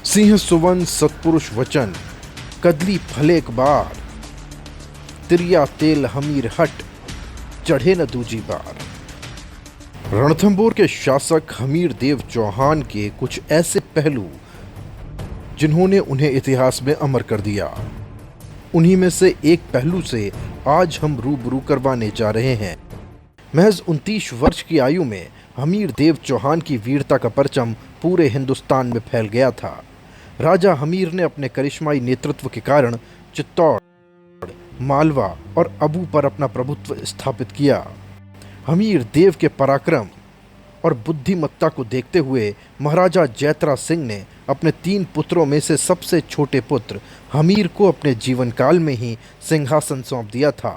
सिंह सुवन सत्पुरुष वचन, कदली फलेक बार, तिरिया तेल हमीर हट, चढ़े न दूजी बार। रणथंभौर के शासक हमीर देव चौहान के कुछ ऐसे पहलू जिन्होंने उन्हें इतिहास में अमर कर दिया, उन्हीं में से एक पहलू से आज हम रूबरू करवाने जा रहे हैं। महज 29 वर्ष की आयु में हमीर देव चौहान की वीरता का परचम पूरे हिंदुस्तान में फैल गया था। राजा हमीर ने अपने करिश्माई नेतृत्व के कारण चित्तौड़, मालवा और अबू पर अपना प्रभुत्व स्थापित किया। हमीर देव के पराक्रम और बुद्धिमत्ता को देखते हुए महाराजा जैतरा सिंह ने अपने 3 पुत्रों में से सबसे छोटे पुत्र हमीर को अपने जीवन काल में ही सिंहासन सौंप दिया था।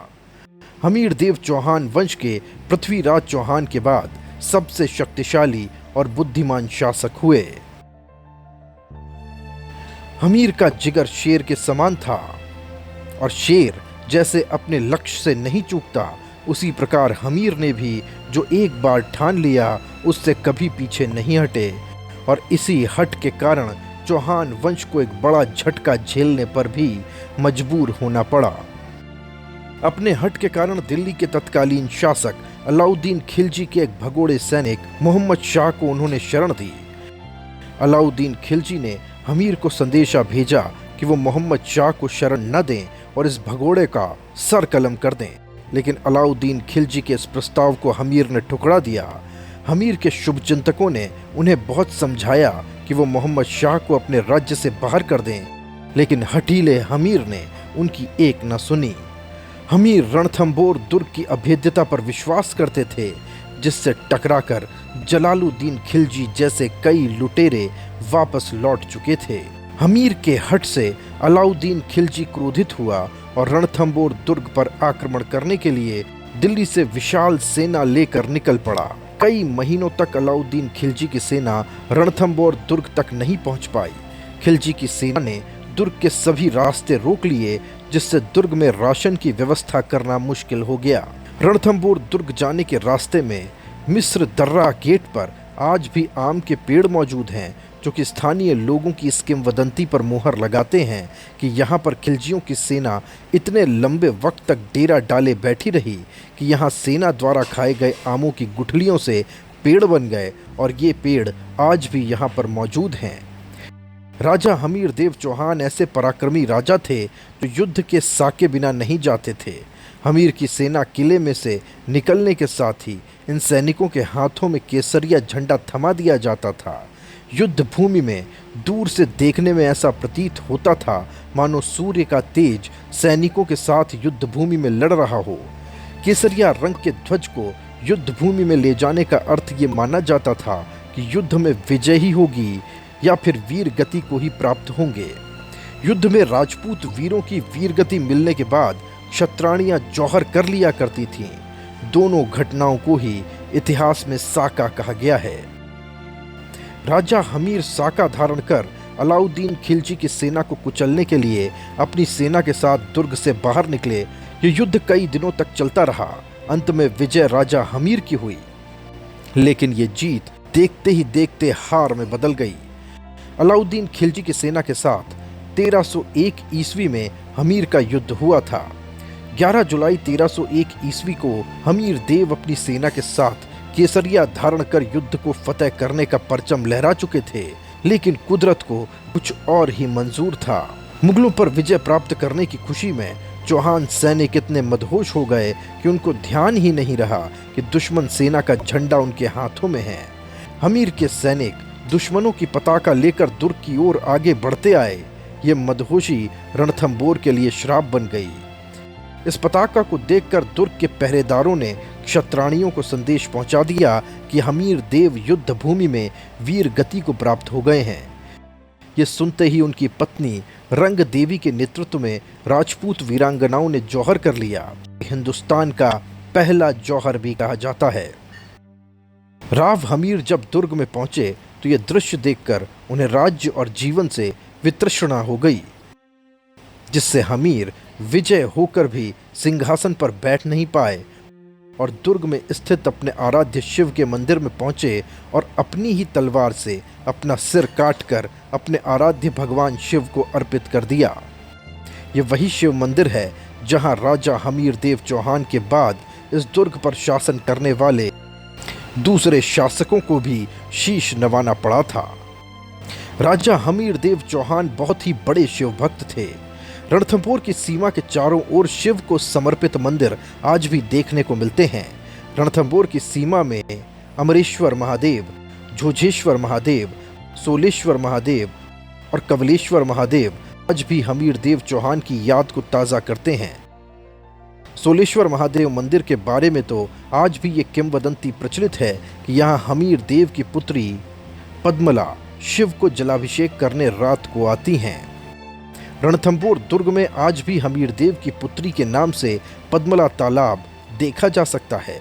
हमीर देव चौहान वंश के पृथ्वीराज चौहान के बाद सबसे शक्तिशाली और बुद्धिमान शासक हुए। हमीर का जिगर शेर के समान था और शेर जैसे अपने लक्ष्य से नहीं चूकता, उसी प्रकार हमीर ने भी जो एक बार ठान लिया उससे कभी पीछे नहीं हटे। और इसी हट के कारण चौहान वंश को एक बड़ा झटका झेलने पर भी मजबूर होना पड़ा। अपने हट के कारण दिल्ली के तत्कालीन शासक अलाउद्दीन खिलजी के एक भगोड़े सैनिक मोहम्मद शाह को उन्होंने शरण दी। अलाउद्दीन खिलजी ने हमीर को संदेशा भेजा कि वो मोहम्मद शाह को शरण न दें और इस भगोड़े का सर कलम कर दें, लेकिन अलाउद्दीन खिलजी के इस प्रस्ताव को हमीर ने ठुकरा दिया। हमीर के शुभचिंतकों ने उन्हें बहुत समझाया कि वो मोहम्मद शाह को अपने राज्य से बाहर कर दें, लेकिन हठीले हमीर ने उनकी एक न सुनी। हमीर रणथंभौर दुर्ग की अभेद्यता पर विश्वास करते थे, जिससे टकराकर जलालुद्दीन खिलजी जैसे कई लुटेरे वापस लौट चुके थे। हमीर के हट से अलाउद्दीन खिलजी क्रोधित हुआ और रणथंभौर दुर्ग पर आक्रमण करने के लिए दिल्ली से विशाल सेना लेकर निकल पड़ा। कई महीनों तक अलाउद्दीन खिलजी की सेना रणथंभौर दुर्ग तक नहीं पहुंच पाई। खिलजी की सेना ने दुर्ग के सभी रास्ते रोक लिए, जिससे दुर्ग में राशन की व्यवस्था करना मुश्किल हो गया। रणथंभौर दुर्ग जाने के रास्ते में मिस्र दर्रा गेट पर आज भी आम के पेड़ मौजूद हैं, जो कि स्थानीय लोगों की इस किंवदंती पर मोहर लगाते हैं कि यहाँ पर खिलजियों की सेना इतने लंबे वक्त तक डेरा डाले बैठी रही कि यहाँ सेना द्वारा खाए गए आमों की गुठलियों से पेड़ बन गए और ये पेड़ आज भी यहाँ पर मौजूद हैं। राजा हमीर देव चौहान ऐसे पराक्रमी राजा थे जो युद्ध के साके बिना नहीं जाते थे। हमीर की सेना किले में से निकलने के साथ ही इन सैनिकों के हाथों में केसरिया झंडा थमा दिया जाता था। युद्ध भूमि में दूर से देखने में ऐसा प्रतीत होता था मानो सूर्य का तेज सैनिकों के साथ युद्ध भूमि में लड़ रहा हो। केसरिया रंग के ध्वज को युद्ध भूमि में ले जाने का अर्थ ये माना जाता था कि युद्ध में विजय ही होगी या फिर वीर गति को ही प्राप्त होंगे। युद्ध में राजपूत वीरों की वीर गति मिलने के बाद क्षत्राणियां जौहर कर लिया करती थीं। दोनों घटनाओं को ही इतिहास में साका कहा गया है। राजा हमीर साका धारण कर अलाउद्दीन खिलजी की सेना को कुचलने के लिए अपनी सेना के साथ दुर्ग से बाहर निकले। ये युद्ध कई दिनों तक चलता रहा। अंत में विजय राजा हमीर की हुई, लेकिन ये जीत देखते ही देखते हार में बदल गई। अलाउद्दीन खिलजी की सेना के साथ 1301 ईस्वी में हमीर का युद्ध हुआ था। 11 जुलाई 1301 ईस्वी को हमीर देव अपनी सेना के साथ केसरिया धारण कर युद्ध को फतेह करने का परचम लहरा चुके थे, लेकिन कुदरत को कुछ और ही मंजूर था। मुगलों पर विजय प्राप्त करने की खुशी में चौहान सैनिक इतने मदहोश हो गए कि उनको ध्यान ही नहीं रहा कि दुश्मन सेना का झंडा उनके हाथों में है। हमीर के सैनिक दुश्मनों की पताका लेकर दुर्ग की ओर आगे बढ़ते आए। ये मदहोशी रणथंभौर के लिए श्राप बन गई। इस पताका को देखकर दुर्ग के पहरेदारों ने क्षत्राणियों को संदेश पहुंचा दिया कि हमीर देव युद्ध भूमि में वीर गति को प्राप्त हो गए हैं। ये सुनते ही उनकी पत्नी रंग देवी के नेतृत्व में राजपूत वीरांगनाओं ने जौहर कर लिया। हिंदुस्तान का पहला जौहर भी कहा जाता है। राव हमीर जब दुर्ग में पहुंचे तो ये दृश्य देखकर उन्हें राज्य और जीवन से वितृष्णा हो गई, जिससे हमीर विजय होकर भी सिंहासन पर बैठ नहीं पाए और दुर्ग में स्थित अपने आराध्य शिव के मंदिर में पहुंचे और अपनी ही तलवार से अपना सिर काटकर अपने आराध्य भगवान शिव को अर्पित कर दिया। ये वही शिव मंदिर है जहां राजा हमीर देव चौहान के बाद इस दुर्ग पर शासन करने वाले दूसरे शासकों को भी शीश नवाना पड़ा था। राजा हमीर देव चौहान बहुत ही बड़े शिव भक्त थे। रणथंभौर की सीमा के चारों ओर शिव को समर्पित मंदिर आज भी देखने को मिलते हैं। रणथंभौर की सीमा में अमरेश्वर महादेव, झोझेश्वर महादेव, सोलेश्वर महादेव और कवलेश्वर महादेव आज भी हमीर देव चौहान की याद को ताज़ा करते हैं। सोलेश्वर महादेव मंदिर के बारे में तो आज भी ये किंवदंती प्रचलित है कि यहाँ हमीर देव की पुत्री पद्मला शिव को जलाभिषेक करने रात को आती हैं। रणथंभौर दुर्ग में आज भी हमीर देव की पुत्री के नाम से पद्मला तालाब देखा जा सकता है।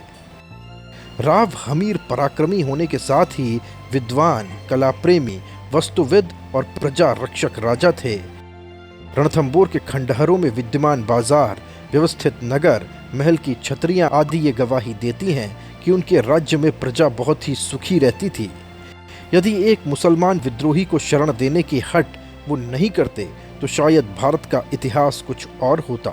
राव हमीर पराक्रमी होने के साथ ही विद्वान, कला प्रेमी, वस्तुविद और प्रजा रक्षक राजा थे। रणथंभौर के खंडहरों में विद्यमान बाजार, व्यवस्थित नगर, महल की छतरियां आदि ये गवाही देती हैं कि उनके राज्य में प्रजा बहुत ही सुखी रहती थी। यदि एक मुसलमान विद्रोही को शरण देने की हट वो नहीं करते तो शायद भारत का इतिहास कुछ और होता।